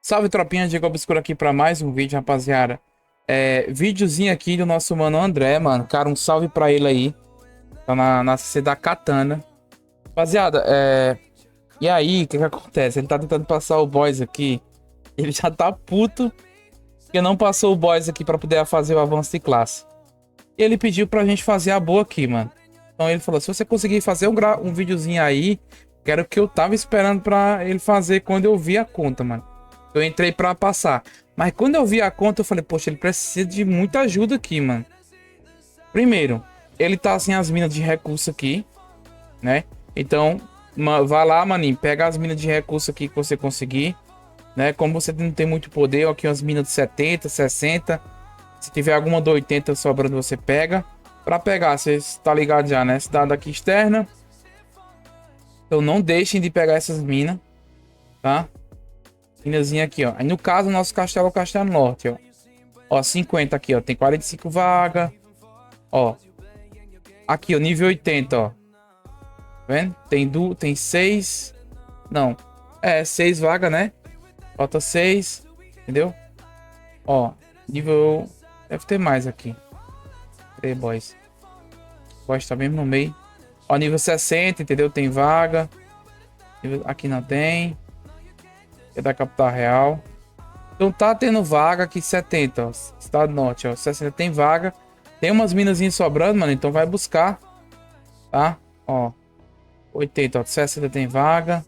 Salve, tropinha, Diego Obscuro aqui pra mais um vídeo, rapaziada. Videozinho aqui do nosso mano André, mano. Cara, um salve pra ele aí. Tá na CC da Katana. Rapaziada, e aí, o que que acontece? Ele tá tentando passar o boss aqui. Ele já tá puto porque não passou o boss aqui pra poder fazer o avanço de classe. E ele pediu pra gente fazer a boa aqui, mano. Então ele falou, se você conseguir fazer um videozinho aí, que era o que eu tava esperando pra ele fazer quando eu vi a conta, mano. Eu entrei pra passar. Mas quando eu vi a conta, eu falei, poxa, ele precisa de muita ajuda aqui, mano. Primeiro, ele tá sem as minas de recurso aqui, né? Então, vai lá, maninho, pega as minas de recurso aqui que você conseguir, né? Como você não tem muito poder, aqui umas minas de 70, 60. Se tiver alguma de 80 sobrando, você pega. Pra pegar, você tá ligado já, né? Cidade aqui externa. Então não deixem de pegar essas minas, tá? Minazinha aqui, ó. Aí no caso, o nosso castelo é o Castelo Norte, ó. Ó, 50 aqui, ó. Tem 45 vagas. Ó. Aqui, ó. Nível 80, ó. Tá vendo? Tem 6. Não. 6 vagas, né? Falta 6. Entendeu? Ó. Nível... Deve ter mais aqui. Cadê, boys? Boys tá mesmo no meio. Ó, nível 60, entendeu? Tem vaga. Aqui não tem. É da capital real. Então tá tendo vaga aqui 70, ó. Estado Norte, ó. 60 tem vaga. Tem umas minazinhas sobrando, mano. Então vai buscar. Tá? Ó. 80, ó. 60 tem vaga.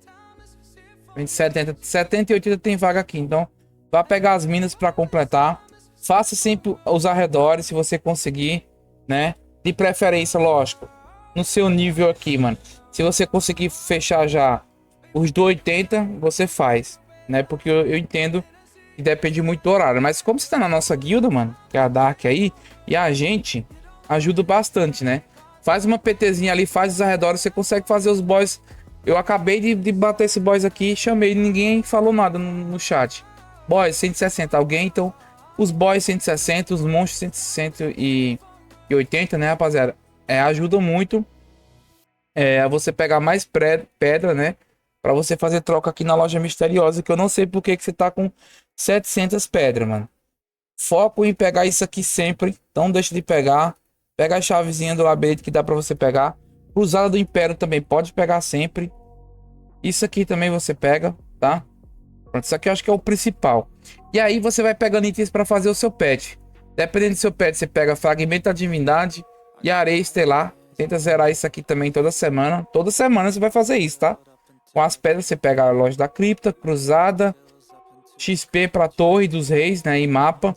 70, 70 e 80 tem vaga aqui. Então vai pegar as minas pra completar. Faça sempre os arredores se você conseguir, né? De preferência, lógico. No seu nível aqui, mano. Se você conseguir fechar já os do 80, você faz, né? Porque eu entendo que depende muito do horário. Mas como você tá na nossa guilda, mano, que é a Dark aí, e a gente ajuda bastante, né? Faz uma PTzinha ali, faz os arredores, você consegue fazer os boys. Eu acabei de bater esse boys aqui, chamei, ninguém falou nada no chat. Boys 160, alguém, então os boys 160, os monstros 160 e 80, né, rapaziada? Ajuda muito a você pegar mais pedra, né? Pra você fazer troca aqui na loja misteriosa, que eu não sei por que você tá com 700 pedras, mano. Foco em pegar isso aqui sempre. Não deixa de pegar. Pega a chavezinha do labirinto que dá pra você pegar. Cruzada do Império também pode pegar sempre. Isso aqui também você pega, tá? Pronto, isso aqui eu acho que é o principal. E aí você vai pegando itens pra fazer o seu pet. Dependendo do seu pet, você pega Fragmento da Divindade e Areia Estelar. Tenta zerar isso aqui também toda semana. Toda semana você vai fazer isso, tá? Com as pedras você pega a Loja da Cripta, Cruzada, XP para Torre dos Reis, né? E mapa.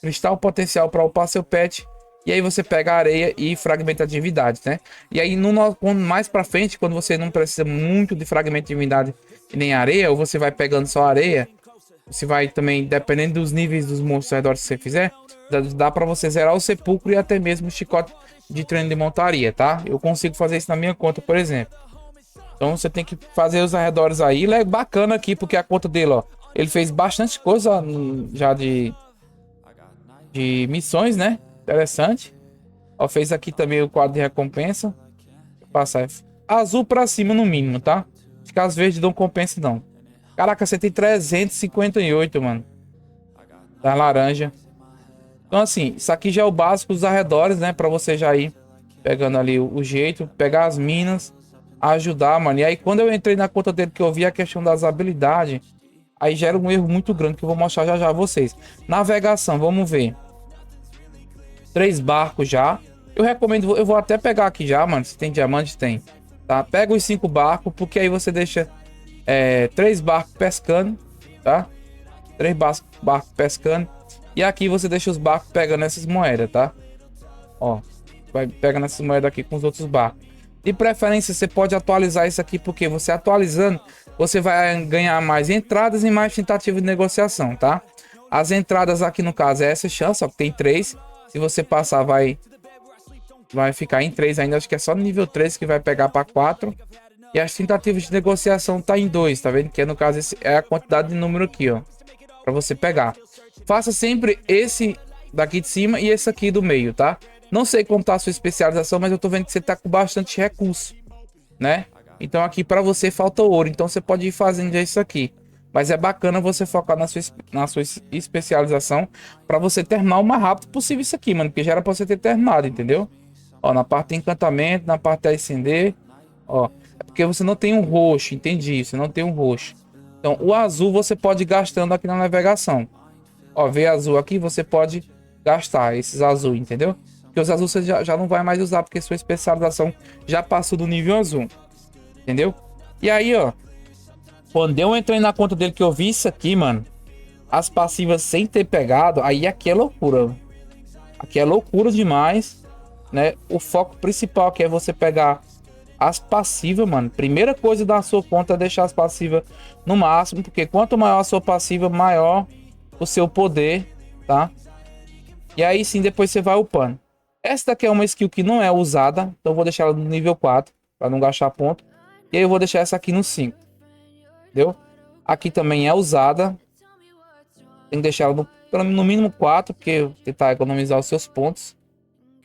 Cristal potencial para upar seu pet. E aí você pega a areia e fragmento de divindade, né? E aí mais para frente, quando você não precisa muito de fragmento de divindade e nem areia, ou você vai pegando só areia, você vai também, dependendo dos níveis dos monstros ao redor que você fizer, dá para você zerar o sepulcro e até mesmo o chicote de treino de montaria, tá? Eu consigo fazer isso na minha conta, por exemplo. Então você tem que fazer os arredores aí. Ele é bacana aqui, porque a conta dele, ó, ele fez bastante coisa já de missões, né? Interessante. Ó, fez aqui também o quadro de recompensa. Vou passar azul pra cima no mínimo, tá? Acho que as verdes não compensa não. Caraca, você tem 358, mano. Da laranja. Então assim, isso aqui já é o básico dos arredores, né? Pra você já ir pegando ali o jeito. Pegar as minas. Ajudar, mano. E aí quando eu entrei na conta dele, que eu vi a questão das habilidades, aí gera um erro muito grande que eu vou mostrar já já a vocês. Navegação, vamos ver. 3 barcos já. Eu recomendo, eu vou até pegar aqui já, mano. Se tem diamante, tem. Tá? Pega os 5 barcos, porque aí você deixa 3 barcos pescando, tá? 3 barcos pescando. E aqui você deixa os barcos pegando essas moedas, tá? Ó, vai pegando essas moedas aqui com os outros barcos. De preferência, você pode atualizar isso aqui, porque você atualizando, você vai ganhar mais entradas e mais tentativas de negociação, tá? As entradas aqui, no caso, é essa chance, ó, que tem 3. Se você passar, vai ficar em 3 ainda. Acho que é só no nível 3 que vai pegar para 4. E as tentativas de negociação tá em 2, tá vendo? Que no caso, esse é a quantidade de número aqui, ó, para você pegar. Faça sempre esse daqui de cima e esse aqui do meio, tá? Não sei como tá a sua especialização, mas eu tô vendo que você tá com bastante recurso, né? Então aqui para você falta ouro, então você pode ir fazendo isso aqui. Mas é bacana você focar na sua especialização pra você terminar o mais rápido possível isso aqui, mano. Porque já era pra você ter terminado, entendeu? Ó, na parte de encantamento, na parte de acender, ó. É porque você não tem um roxo, entendi. Você não tem um roxo. Então, o azul você pode ir gastando aqui na navegação. Ó, ver azul aqui, você pode gastar esses azul, entendeu? Porque os azuis você já não vai mais usar, porque sua especialização já passou do nível azul, entendeu? E aí, ó, quando eu entrei na conta dele que eu vi isso aqui, mano, as passivas sem ter pegado, aí aqui é loucura. Aqui é loucura demais, né? O foco principal que é você pegar as passivas, mano. Primeira coisa da sua conta é deixar as passivas no máximo, porque quanto maior a sua passiva, maior o seu poder, tá? E aí sim, depois você vai upando. Essa daqui é uma skill que não é usada, então eu vou deixar ela no nível 4, para não gastar ponto. E aí eu vou deixar essa aqui no 5, entendeu? Aqui também é usada. Tem que deixar ela no mínimo 4, porque tentar economizar os seus pontos.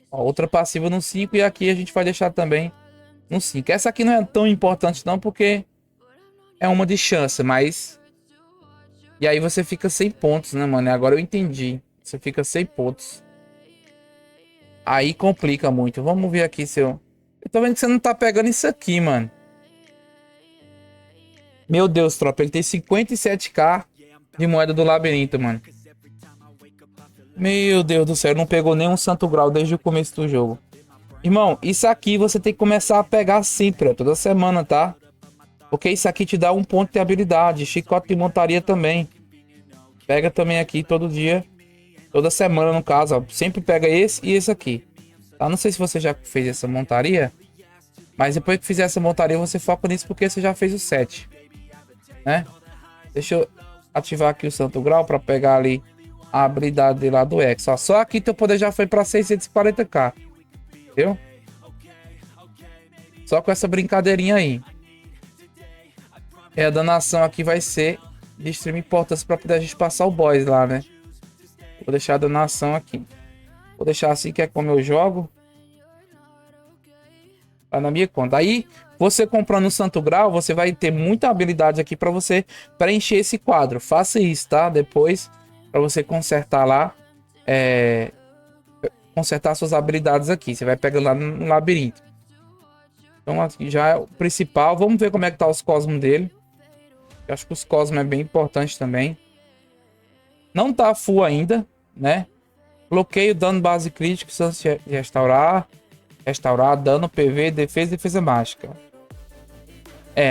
Ó, outra passiva no 5 e aqui a gente vai deixar também no 5. Essa aqui não é tão importante não, porque é uma de chance, mas... E aí você fica sem pontos, né, mano? Agora eu entendi. Você fica sem pontos. Aí complica muito. Vamos ver aqui se eu... Eu tô vendo que você não tá pegando isso aqui, mano. Meu Deus, tropa. Ele tem 57k de moeda do labirinto, mano. Meu Deus do céu. Não pegou nenhum santo grau desde o começo do jogo. Irmão, isso aqui você tem que começar a pegar sempre, ó, toda semana, tá? Porque isso aqui te dá um ponto de habilidade. Chicote de montaria também. Pega também aqui todo dia. Toda semana, no caso, ó. Sempre pega esse e esse aqui. Tá? Não sei se você já fez essa montaria. Mas depois que fizer essa montaria, você foca nisso porque você já fez o 7. Né? Deixa eu ativar aqui o santo grau para pegar ali a habilidade de lá do X. Ó, só aqui teu poder já foi para 640k. Entendeu? Só com essa brincadeirinha aí. A danação aqui vai ser de extrema importância para poder a gente passar o boss lá, né? Vou deixar a danação aqui. Vou deixar assim que é como eu jogo. Tá na minha conta. Aí, você comprando o Santo Grau, você vai ter muita habilidade aqui para você preencher esse quadro. Faça isso, tá? Depois, para você consertar lá. Consertar suas habilidades aqui. Você vai pegando lá no labirinto. Então, aqui já é o principal. Vamos ver como é que tá os cosmos dele. Eu acho que os cosmos é bem importante também. Não tá full ainda, né? Bloqueio, dano base crítico, chance de restaurar. Restaurar, dano, PV, defesa e defesa mágica.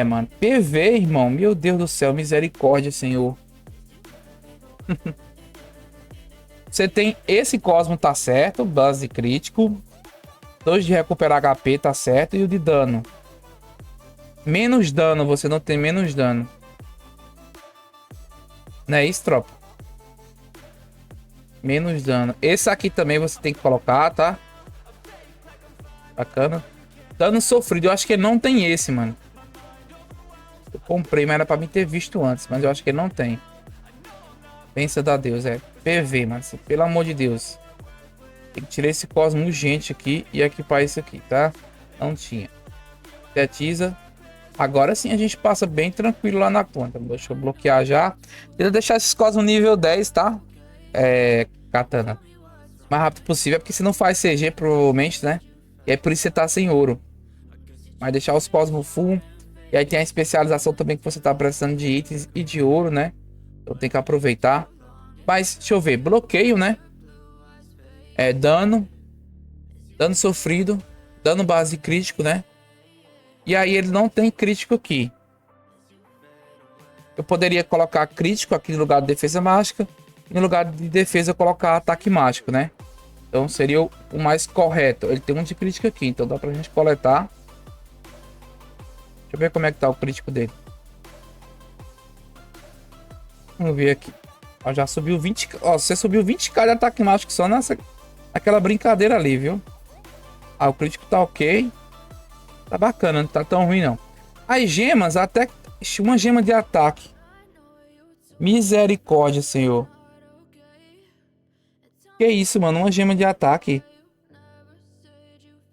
Mano. PV, irmão. Meu Deus do céu. Misericórdia, Senhor. Você tem esse cosmo, tá certo. Base crítico. 2 de recuperar HP, tá certo. E o de dano. Menos dano. Você não tem menos dano. Não é isso, tropa? Menos dano. Esse aqui também você tem que colocar, tá? Bacana. Dano sofrido. Eu acho que não tem esse, mano. Eu comprei, mas era pra mim ter visto antes. Mas eu acho que não tem. Pensa da Deus, PV, mano. Pelo amor de Deus. Tem que tirar esse cosmo urgente aqui e equipar isso aqui, tá? Não tinha. Sintetiza. Agora sim a gente passa bem tranquilo lá na conta. Deixa eu bloquear já. Tenta deixar esses cosmos nível 10, tá? Katana. O mais rápido possível. É porque você não faz CG, provavelmente, né? E é por isso que você tá sem ouro. Mas deixar os cosmos full. E aí tem a especialização também que você tá precisando de itens e de ouro, né? Então tem que aproveitar. Mas, deixa eu ver. Bloqueio, né? Dano. Dano sofrido. Dano base crítico, né? E aí ele não tem crítico aqui. Eu poderia colocar crítico aqui no lugar de defesa mágica. E no lugar de defesa colocar ataque mágico, né? Então seria o mais correto. Ele tem um de crítico aqui. Então dá pra gente coletar. Deixa eu ver como é que tá o crítico dele. Vamos ver aqui. Ó, já subiu 20. Ó, você subiu 20k de ataque mágico só naquela brincadeira ali, viu? O crítico tá ok. Tá bacana, não tá tão ruim não. As gemas, até uma gema de ataque. Misericórdia, Senhor. Que isso, mano? Uma gema de ataque.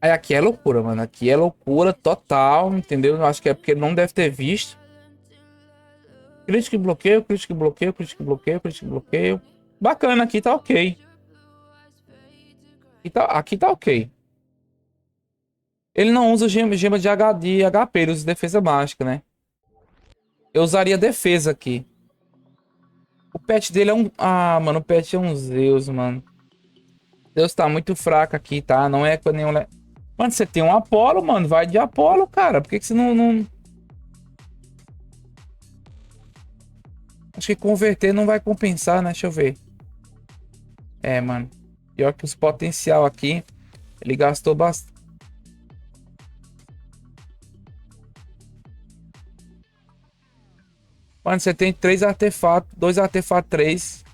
Aí aqui é loucura, mano. Aqui é loucura total, entendeu? Eu acho que é porque não deve ter visto. Crítico e bloqueio, crítico e bloqueio, crítico e bloqueio, crítico e bloqueio. Bacana, aqui tá ok. Aqui tá ok. Ele não usa gema de HD e HP, ele usa defesa mágica, né? Eu usaria defesa aqui. O pet dele é um... Ah, mano, o pet é um Zeus, mano. Zeus tá muito fraco aqui, tá? Não é com nenhum... Mano, você tem um Apolo, mano. Vai de Apolo, cara. Por que que você não... Acho que converter não vai compensar, né? Deixa eu ver. É, mano. Pior que os potencial aqui. Ele gastou bastante. Mano, você tem 3 artefatos. 2 artefatos, 3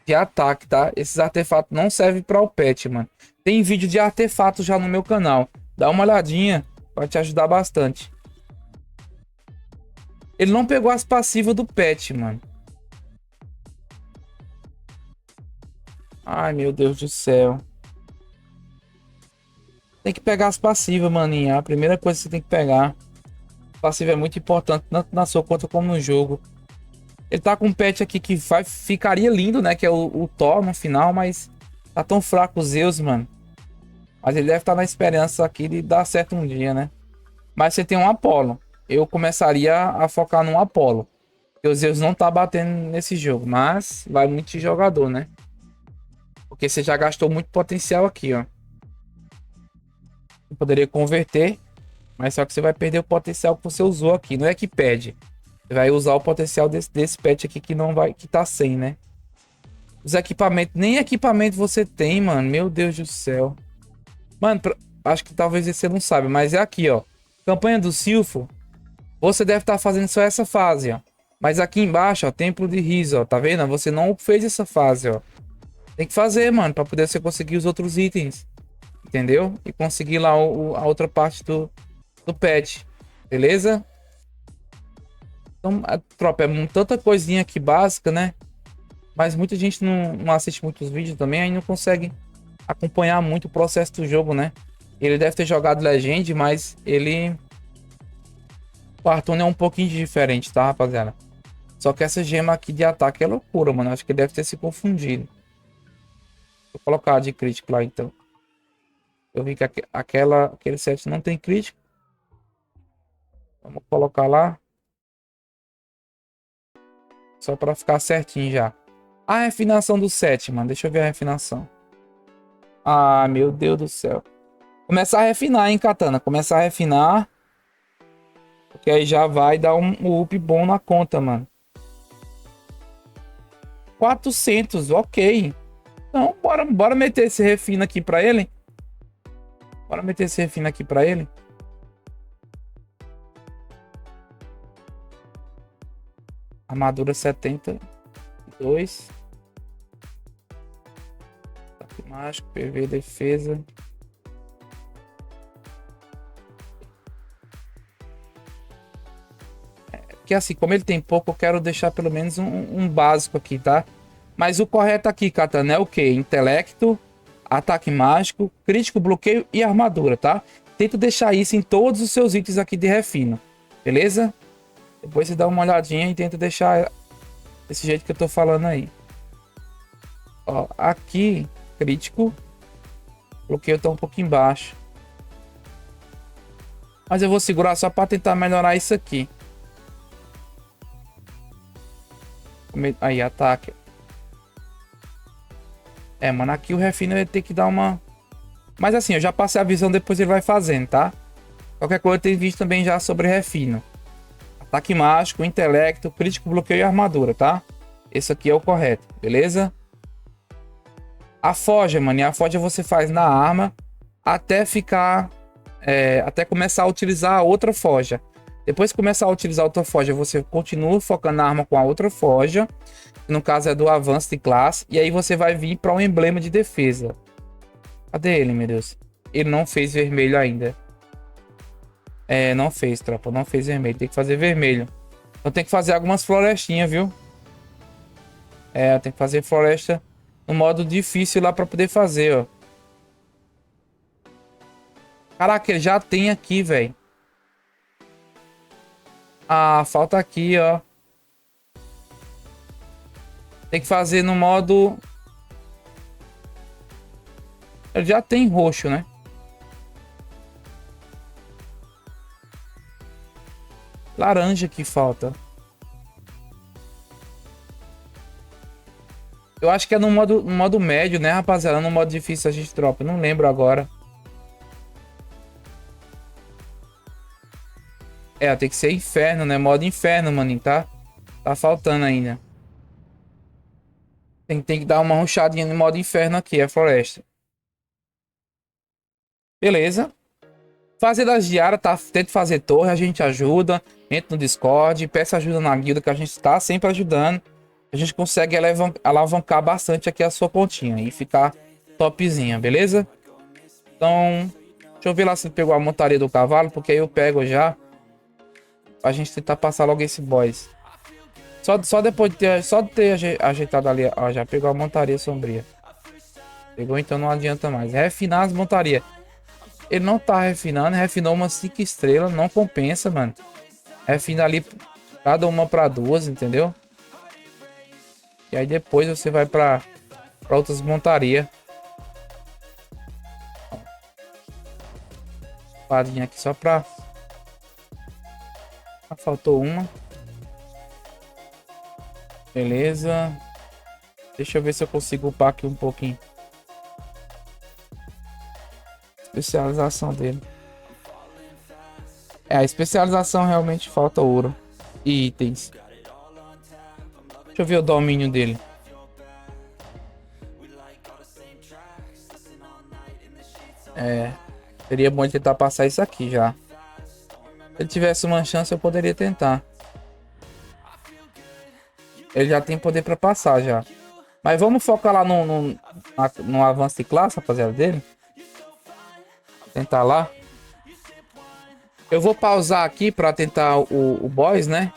de ataque, tá? Esses artefatos não servem pra o pet, mano. Tem vídeo de artefatos já no meu canal. Dá uma olhadinha. Vai te ajudar bastante. Ele não pegou as passivas do pet, mano. Ai, meu Deus do céu. Tem que pegar as passivas, maninha. A primeira coisa que você tem que pegar. Passiva é muito importante, tanto na sua conta como no jogo. Ele tá com um pet aqui que ficaria lindo, né? Que é o Thor no final, mas tá tão fraco o Zeus, mano. Mas ele deve estar na esperança aqui de dar certo um dia, né? Mas você tem um Apolo. Eu começaria a focar num Apolo. Porque o Zeus não tá batendo nesse jogo. Mas vai muito de jogador, né? Porque você já gastou muito potencial aqui, ó. Você poderia converter. Mas só que você vai perder o potencial que você usou aqui. Não é que pede. Você vai usar o potencial desse pet aqui que não vai, que tá sem, né? Os equipamentos, nem equipamento você tem, mano. Meu Deus do céu. Mano, acho que talvez você não sabe, mas é aqui, ó. Campanha do Silfo. Você deve estar fazendo só essa fase, ó. Mas aqui embaixo, ó, Templo de Riz, ó. Tá vendo? Você não fez essa fase, ó. Tem que fazer, mano, pra poder você conseguir os outros itens. Entendeu? E conseguir lá a outra parte do pet. Beleza? Então, tropa, é tanta coisinha aqui básica, né? Mas muita gente não assiste muitos vídeos também, aí não consegue acompanhar muito o processo do jogo, né? Ele deve ter jogado Legend, mas ele... O Arthur é um pouquinho diferente, tá, rapaziada? Só que essa gema aqui de ataque é loucura, mano. Acho que ele deve ter se confundido. Vou colocar a de crítico lá, então. Eu vi que aquele set não tem crítico. Vamos colocar lá. Só pra ficar certinho já. A refinação do set, mano. Deixa eu ver a refinação. Ah, meu Deus do céu. Começar a refinar, hein, Katana? Começar a refinar. Porque aí já vai dar um up bom na conta, mano. 400, ok. Então, bora meter esse refino aqui pra ele. Bora meter esse refino aqui pra ele. Armadura 72. Ataque mágico, PV, defesa. Porque assim, como ele tem pouco, eu quero deixar pelo menos um básico aqui, tá? Mas o correto aqui, Katana, é o quê? Intelecto, ataque mágico, crítico, bloqueio e armadura, tá? Tenta deixar isso em todos os seus itens aqui de refino, beleza? Depois você dá uma olhadinha e tenta deixar desse jeito que eu tô falando aí. Ó, aqui, crítico, bloqueio tá um pouquinho baixo. Mas eu vou segurar só para tentar melhorar isso aqui. Aí, ataque. É, mano, aqui o refino vai ter que dar uma... Mas assim, eu já passei a visão, depois ele vai fazendo, tá? Qualquer coisa tem vídeo também já sobre refino. Ataque mágico, intelecto, crítico, bloqueio e armadura, tá? Esse aqui é o correto, beleza? A forja, mano, e a forja você faz na arma até ficar... até começar a utilizar a outra forja. Depois que começar a utilizar a outra forja, você continua focando na arma com a outra forja. Que no caso é do avanço de classe. E aí você vai vir para um emblema de defesa. Cadê ele, meu Deus? Ele não fez vermelho ainda. É, não fez, tropa. Não fez vermelho. Tem que fazer vermelho. Então tem que fazer algumas florestinhas, viu? É, tem que fazer floresta no modo difícil lá para poder fazer, ó. Caraca, ele já tem aqui, velho. Ah, falta aqui, ó. Tem que fazer no modo... Ele já tem roxo, né? Laranja que falta. Eu acho que é no modo médio, né, rapaziada? No modo difícil a gente dropa. Não lembro agora. É, tem que ser inferno, né? Modo inferno, maninho, tá? Tá faltando ainda. Tem que dar uma rushadinha no modo inferno aqui, a floresta. Beleza. Fazer das diárias, tá? Tenta fazer torre, a gente ajuda. Entra no Discord, peça ajuda na guilda que a gente tá sempre ajudando. A gente consegue alavancar bastante aqui a sua pontinha e ficar topzinha, beleza? Então, deixa eu ver lá se ele pegou a montaria do cavalo, porque aí eu pego já. Pra gente tentar passar logo esse boss. Só depois de ter ajeitado ali, ó, já pegou a montaria sombria. Pegou, então não adianta mais. Refinar as montarias. Ele não tá refinando, refinou umas 5 estrelas, não compensa, mano. Refina ali cada uma pra 2, entendeu? E aí depois você vai pra outras montarias. Espadinha aqui só pra... Ah, faltou uma. Beleza. Deixa eu ver se eu consigo upar aqui um pouquinho. Especialização dele. É, a especialização realmente falta ouro e itens. Deixa eu ver o domínio dele. É, seria bom tentar passar isso aqui já. Se ele tivesse uma chance, eu poderia tentar. Ele já tem poder para passar já. Mas vamos focar lá no avanço de classe, rapaziada, dele. Tentar lá. Eu vou pausar aqui para tentar o boss, né?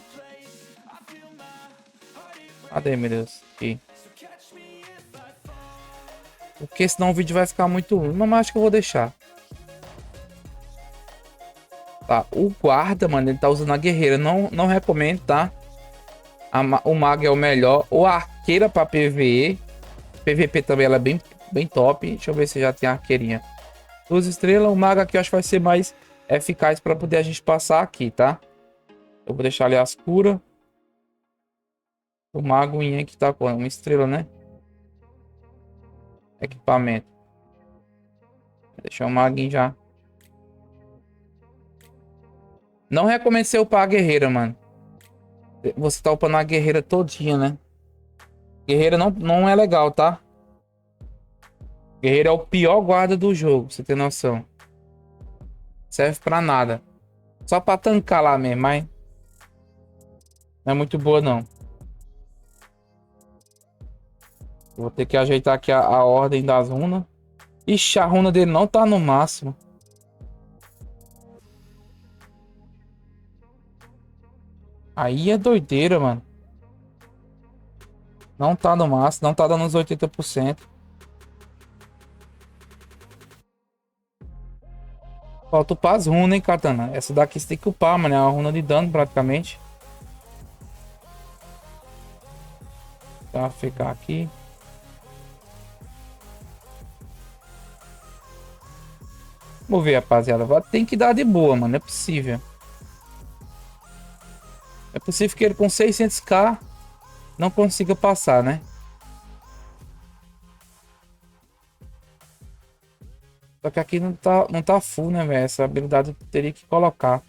Cadê, meu Deus? Aqui. Porque senão o vídeo vai ficar muito ruim. Não, mas acho que eu vou deixar. Tá, o guarda, mano, ele tá usando a guerreira. Não recomendo, tá? O mago é o melhor. Ou a arqueira pra PvE. PVP também ela é bem top. Deixa eu ver se já tem a arqueirinha. 2 estrelas. O mago aqui eu acho que vai ser mais eficaz pra poder a gente passar aqui, tá? Eu vou deixar ali as curas. O mago que tá com 1 estrela, né? Equipamento. Vou deixar o maguinho já. Não recomendo você upar a guerreira, mano. Você tá upando a guerreira todinha, né? Guerreira não é legal, tá? Guerreiro é o pior guarda do jogo, pra você ter noção. Serve pra nada. Só pra tancar lá mesmo, mas... Não é muito boa, não. Vou ter que ajeitar aqui a ordem das runas. Ixi, a runa dele não tá no máximo. Aí é doideira, mano. Não tá no máximo, não tá dando uns 80%. Falta upar as runas, hein, Katana. Essa daqui você tem que upar, mano. É uma runa de dano, praticamente. Tá, ficar aqui. Vamos ver, rapaziada. Tem que dar de boa, mano. Não é possível. É possível que ele com 600k não consiga passar, né? Só que aqui não tá full, né, velho? Essa habilidade eu teria que colocar.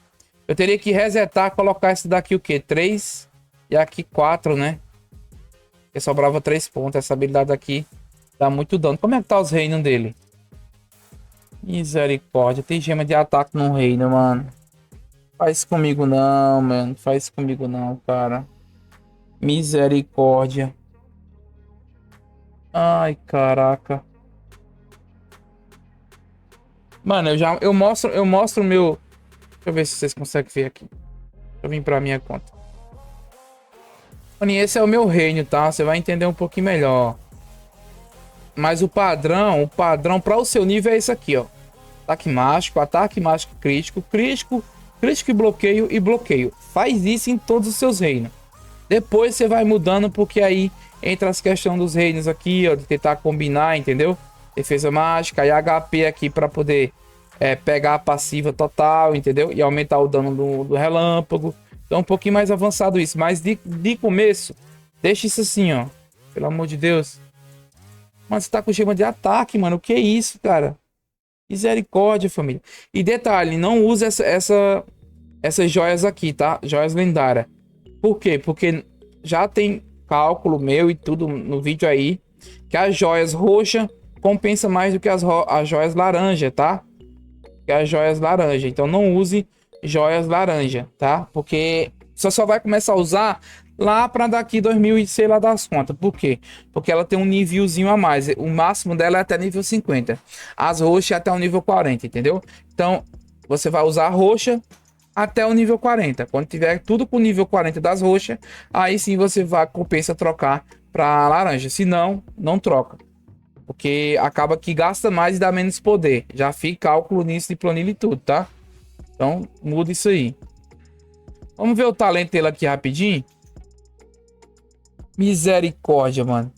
Eu teria que resetar, colocar esse daqui o quê? 3 e aqui 4, né? Porque sobrava 3 pontos. Essa habilidade aqui dá muito dano. Como é que tá os reinos dele? Misericórdia. Tem gema de ataque no reino, mano. Faz comigo não, mano. Faz comigo não, cara. Misericórdia. Ai, caraca. Mano, eu mostro o meu... Deixa eu ver se vocês conseguem ver aqui. Deixa eu vir pra minha conta. Mano, e esse é o meu reino, tá? Você vai entender um pouquinho melhor. Mas o padrão para o seu nível é esse aqui, ó. Ataque mágico crítico, crítico e bloqueio. Faz isso em todos os seus reinos. Depois você vai mudando porque aí Entre as questões dos reinos aqui, ó, de tentar combinar, entendeu? Defesa mágica e HP aqui para poder pegar a passiva total, entendeu? E aumentar o dano do relâmpago. Então um pouquinho mais avançado isso. Mas de começo, deixa isso assim, ó. Pelo amor de Deus. Mano, você tá com gema de ataque, mano. O que é isso, cara? Misericórdia, família. E detalhe, não use essas joias aqui, tá? Joias lendárias. Por quê? Porque já tem cálculo meu e tudo no vídeo aí, que as joias roxas compensa mais do que as joias laranja, tá? Que as joias laranja. Então não use joias laranja, tá? Porque você só vai começar a usar lá para daqui 2000 e sei lá das contas. Por quê? Porque ela tem um nívelzinho a mais. O máximo dela é até nível 50. As roxas é até o nível 40, entendeu? Então você vai usar a roxa até o nível 40. Quando tiver tudo com o nível 40 das roxas, aí sim você vai compensa trocar para laranja. Se não, não troca. Porque acaba que gasta mais e dá menos poder. Já fica cálculo nisso de planilha e tudo, tá? Então muda isso aí. Vamos ver o talento dele aqui rapidinho. Misericórdia, mano.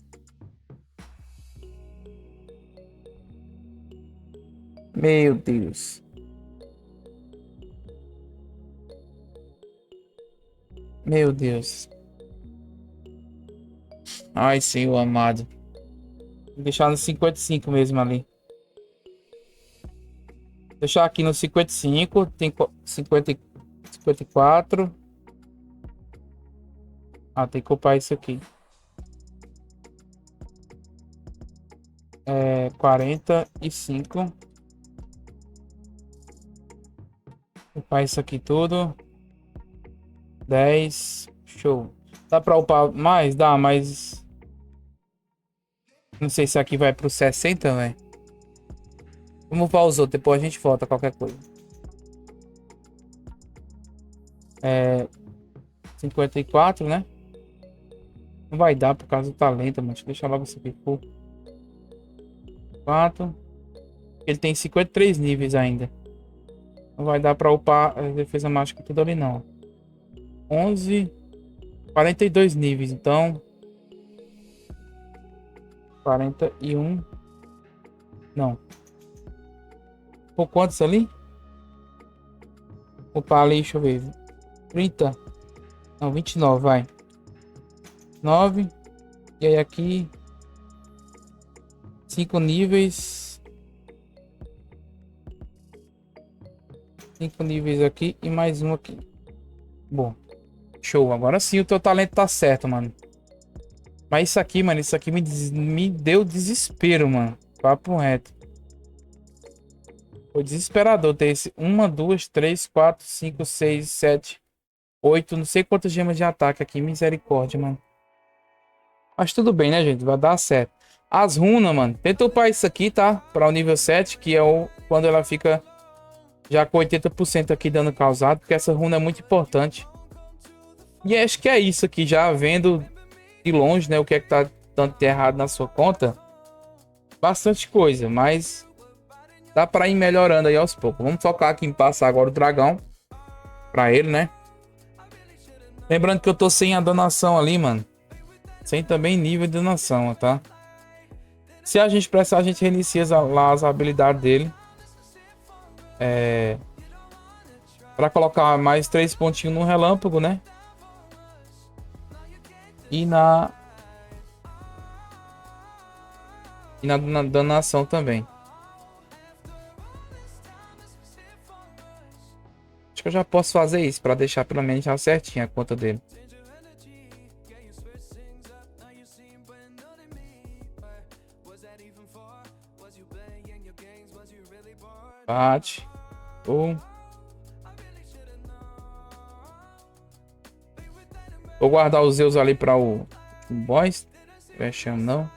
Meu Deus. Meu Deus. Ai, Senhor amado. Vou deixar no 55 mesmo ali. Deixar aqui no 55. Tem 50, 54. Ah, tem que ocupar isso aqui. 45. Upar isso aqui tudo. 10. Show. Dá pra upar mais? Dá, mas... Não sei se aqui vai pro 60, velho. Vamos upar os outros, depois a gente volta qualquer coisa. 54, né? Não vai dar por causa do talento, mano. Deixa eu deixar logo isso aqui. 4. Ele tem 53 níveis ainda. Não vai dar pra upar a defesa mágica tudo ali, não. 11. 42 níveis, então... 41. Não. Por quantos ali? Upar ali, deixa eu ver. 30. Não, 29, vai. 9. E aí aqui... 5 níveis. 5 níveis aqui e mais um aqui. Bom. Show. Agora sim o teu talento tá certo, mano. Mas isso aqui, mano, isso aqui me deu desespero, mano. Papo reto. Foi desesperador ter esse 1, 2, 3, 4, 5, 6, 7, 8. Não sei quantas gemas de ataque aqui. Misericórdia, mano. Mas tudo bem, né, gente? Vai dar certo. As runas, mano. Tenta upar isso aqui, tá? Para o nível 7, que é quando ela fica já com 80% aqui dano causado. Porque essa runa é muito importante. E acho que é isso aqui, já vendo de longe, né? O que é que tá tanto de errado na sua conta. Bastante coisa, mas dá pra ir melhorando aí aos poucos. Vamos focar aqui em passar agora o dragão pra ele, né? Lembrando que eu tô sem a donação ali, mano. Sem também nível de donação, tá? Se a gente precisar, a gente reinicia lá as habilidades dele. Pra colocar mais 3 pontinhos no relâmpago, né? E na danação também. Acho que eu já posso fazer isso para deixar pelo menos já certinho a conta dele. Bate. Vou guardar os Zeus ali para o boss. Fechando não.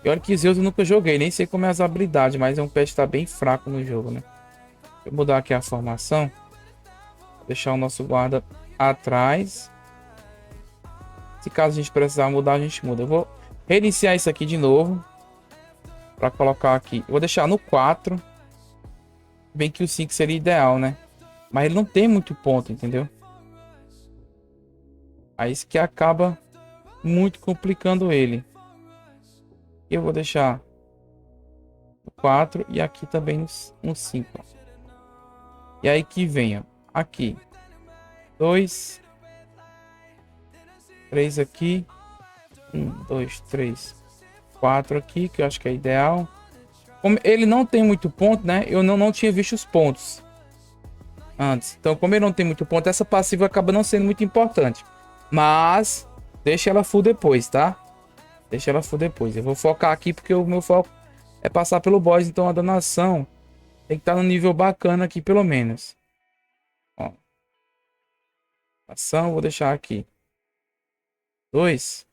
E olha que Zeus eu nunca joguei, nem sei como é as habilidades, mas é um pet que tá bem fraco no jogo, né? Vou mudar aqui a formação. Vou deixar o nosso guarda atrás. Se caso a gente precisar mudar, a gente muda. Eu vou reiniciar isso aqui de novo. Para colocar aqui. Eu vou deixar no 4. Bem que o 5 seria ideal, né? Mas ele não tem muito ponto, entendeu? Aí isso que acaba muito complicando ele. Eu vou deixar o 4 e aqui também um 5. E aí que vem, ó. Aqui. 2, 3 aqui. 1, 2, 3, 4 aqui, que eu acho que é ideal. Como ele não tem muito ponto, né? Eu não tinha visto os pontos antes. Então, como ele não tem muito ponto, essa passiva acaba não sendo muito importante. Mas, deixa ela full depois, tá? Deixa ela full depois. Eu vou focar aqui porque o meu foco é passar pelo boss. Então, a danação tem que estar no nível bacana aqui, pelo menos. Ó. Ação, vou deixar aqui. 2.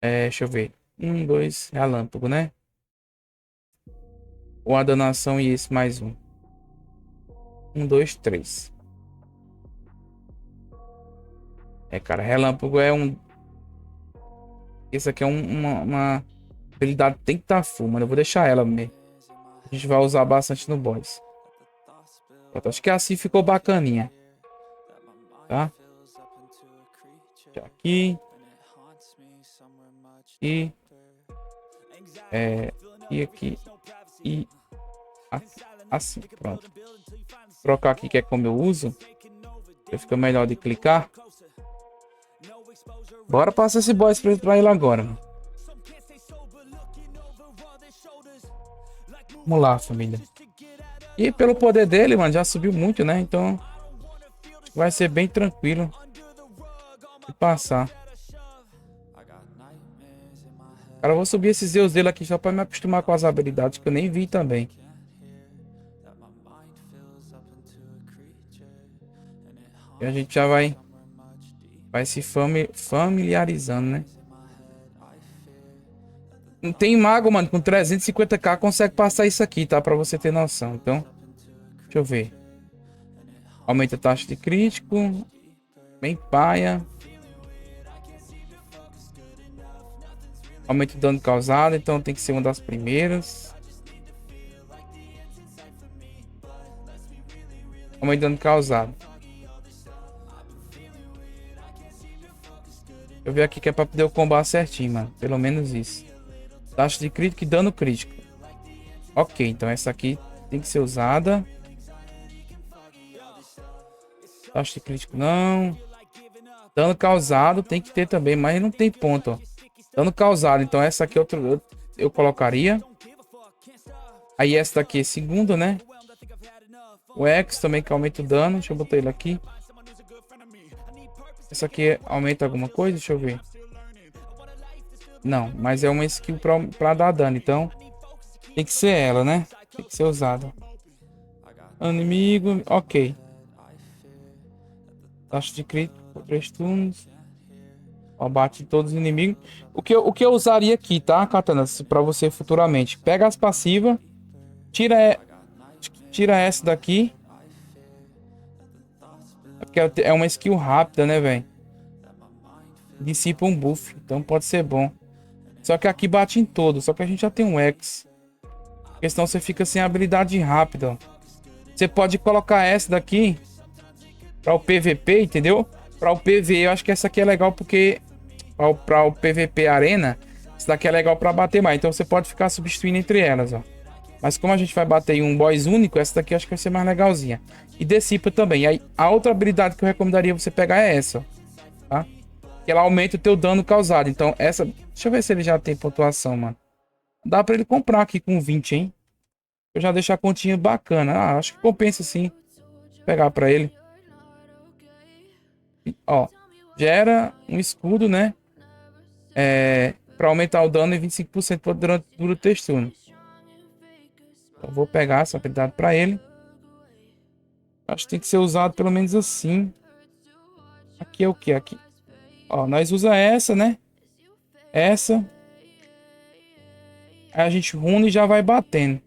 Deixa eu ver. 1, 2, relâmpago, né? Ou a danação e esse mais um. 1, 2, 3. Cara, relâmpago é um. Esse aqui é uma habilidade que tem que estar full, mano. Eu vou deixar ela mesmo. A gente vai usar bastante no boss. Pronto, acho que assim ficou bacaninha. Tá? Aqui. E. E aqui. E. Aqui. Assim, pronto. Vou trocar aqui que é como eu uso. Fica melhor de clicar. Bora passar esse boss pra ele agora, mano. Vamos lá, família. E pelo poder dele, mano, já subiu muito, né? Então vai ser bem tranquilo de passar. Cara, eu vou subir esses Zeus dele aqui só pra me acostumar com as habilidades que eu nem vi também. E a gente já vai se familiarizando, né? Não tem mago, mano, com 350k consegue passar isso aqui, tá? Pra você ter noção. Então, deixa eu ver. Aumenta a taxa de crítico. Bem paia. Aumenta o dano causado, então tem que ser uma das primeiras. Aumenta o dano causado. Eu vi aqui que é pra poder o combar certinho, mano. Pelo menos isso. Taxa de crítico e dano crítico. Ok, então essa aqui tem que ser usada. Taxa de crítico não. Dano causado tem que ter também, mas não tem ponto, ó. Dano causado, então essa aqui eu colocaria. Aí essa daqui é segundo, né? O X também que aumenta o dano. Deixa eu botar ele aqui. Essa aqui aumenta alguma coisa? Deixa eu ver. Não, mas é uma skill pra dar dano. Então tem que ser ela, né? Tem que ser usada. Inimigo, ok. Taxa de crítico por 3 turnos. Ó, bate todos os inimigos. O que eu usaria aqui, tá, Katana? Pra você futuramente. Pega as passivas. Tira essa daqui. É porque é uma skill rápida, né, velho? Dissipa um buff. Então pode ser bom. Só que aqui bate em todos. Só que a gente já tem um X. Porque senão você fica sem habilidade rápida. Ó. Você pode colocar essa daqui para o PVP, entendeu? Para o PV, eu acho que essa aqui é legal porque para o PVP Arena, essa daqui é legal para bater mais. Então você pode ficar substituindo entre elas, ó. Mas como a gente vai bater em um boss único, essa daqui eu acho que vai ser mais legalzinha. E dissipa também. Aí a outra habilidade que eu recomendaria você pegar é essa, ó, tá? Que ela aumenta o teu dano causado. Então essa, deixa eu ver se ele já tem pontuação, mano. Dá para ele comprar aqui com 20, hein? Eu já deixo a continha bacana. Ah, acho que compensa sim pegar para ele. Ó, gera um escudo, né? Para aumentar o dano em 25% durante o texto. Eu vou pegar essa habilidade para ele. Acho que tem que ser usado pelo menos assim. Aqui é o que? Aqui. Ó, nós usa essa, né? Essa. Aí a gente runa e já vai batendo.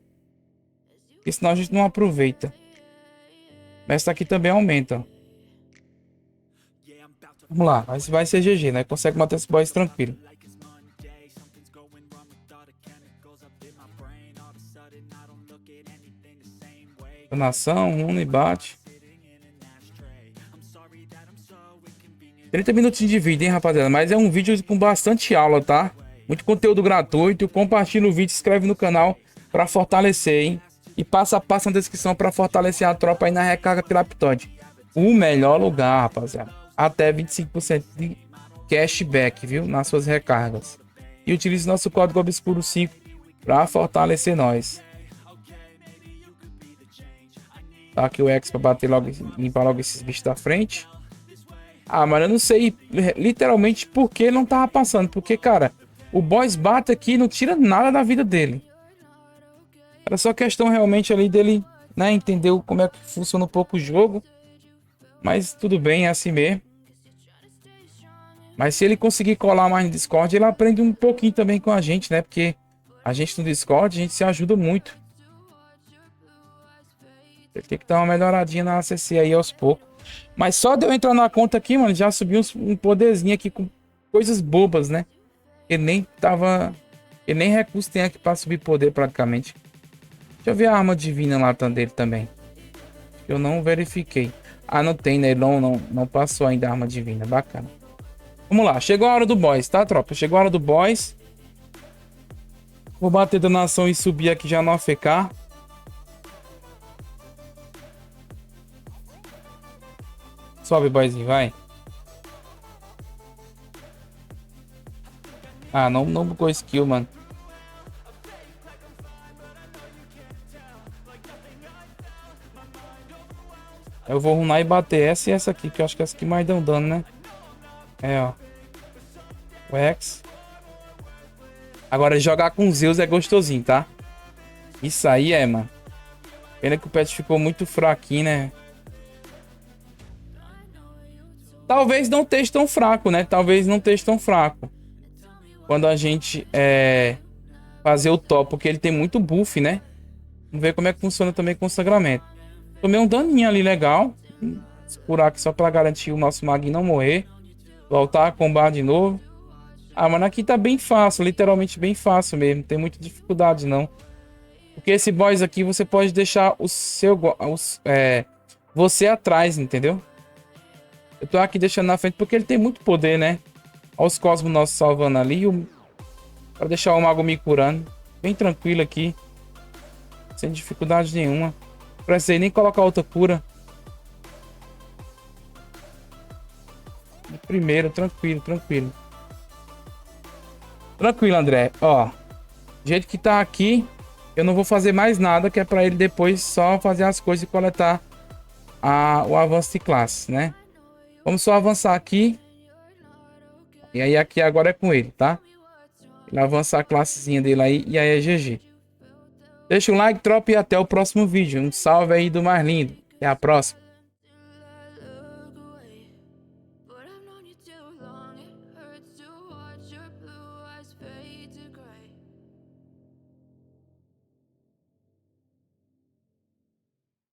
Porque senão a gente não aproveita. Essa aqui também aumenta, ó. Vamos lá, vai ser GG, né? Consegue matar esse boss tranquilo. Nação, runa e bate. 30 minutinhos de vídeo, hein, rapaziada? Mas é um vídeo com bastante aula, tá? Muito conteúdo gratuito. Compartilha o vídeo, se inscreve no canal pra fortalecer, hein? E passo a passo na descrição pra fortalecer a tropa aí na recarga Pirapitoide. O melhor lugar, rapaziada. Até 25% de cashback, viu? Nas suas recargas. E utilize nosso código obscuro 5 pra fortalecer nós. Tá aqui o X pra bater logo, limpar logo esses bichos da frente. Ah, mas eu não sei literalmente por que não tava passando. Porque, cara, o boss bate aqui e não tira nada da vida dele. Era só questão realmente ali dele, né, entender como é que funciona um pouco o jogo. Mas tudo bem, é assim mesmo. Mas se ele conseguir colar mais no Discord, ele aprende um pouquinho também com a gente, né? Porque a gente no Discord, a gente se ajuda muito. Ele tem que dar uma melhoradinha na ACC aí aos poucos. Mas só de eu entrar na conta aqui, mano, já subiu um poderzinho aqui com coisas bobas, né? Ele nem tava... Ele nem recurso tem aqui pra subir poder praticamente. Deixa eu ver a arma divina lá dele também. Eu não verifiquei. Ah, não tem, né? Não passou ainda a arma divina. Bacana. Vamos lá. Chegou a hora do boss, tá, tropa? Chegou a hora do boss. Vou bater danação e subir aqui já no AFK. Sobe, boyzinho, vai. Ah, não bugou skill, mano. Eu vou runar e bater essa e essa aqui, que eu acho que é essa que mais dão dano, né? É, ó. O X. Agora, jogar com Zeus é gostosinho, tá? Isso aí é, mano. Pena que o pet ficou muito fraquinho, né? Talvez não esteja tão fraco, né? Talvez não esteja tão fraco. Quando a gente fazer o top, porque ele tem muito buff, né? Vamos ver como é que funciona também com o sangramento. Tomei um daninho ali legal. Curar aqui só pra garantir o nosso maguinho não morrer. Voltar a combar de novo. Ah, mano, aqui tá bem fácil. Literalmente bem fácil mesmo. Não tem muita dificuldade, não. Porque esse boss aqui você pode deixar o seu... você atrás, entendeu? Eu tô aqui deixando na frente porque ele tem muito poder, né? Olha os cosmos nossos salvando ali. Pra deixar o mago me curando. Bem tranquilo aqui. Sem dificuldade nenhuma. Não precisei nem colocar outra cura. Primeiro, tranquilo, tranquilo. Tranquilo, André. Ó, do jeito que tá aqui, eu não vou fazer mais nada, que é pra ele depois só fazer as coisas e coletar o avanço de classe, né? Vamos só avançar aqui. E aí aqui agora é com ele, tá? Ele avança a classezinha dele aí e aí é GG. Deixa um like, tropa, e até o próximo vídeo. Um salve aí do mais lindo. Até a próxima.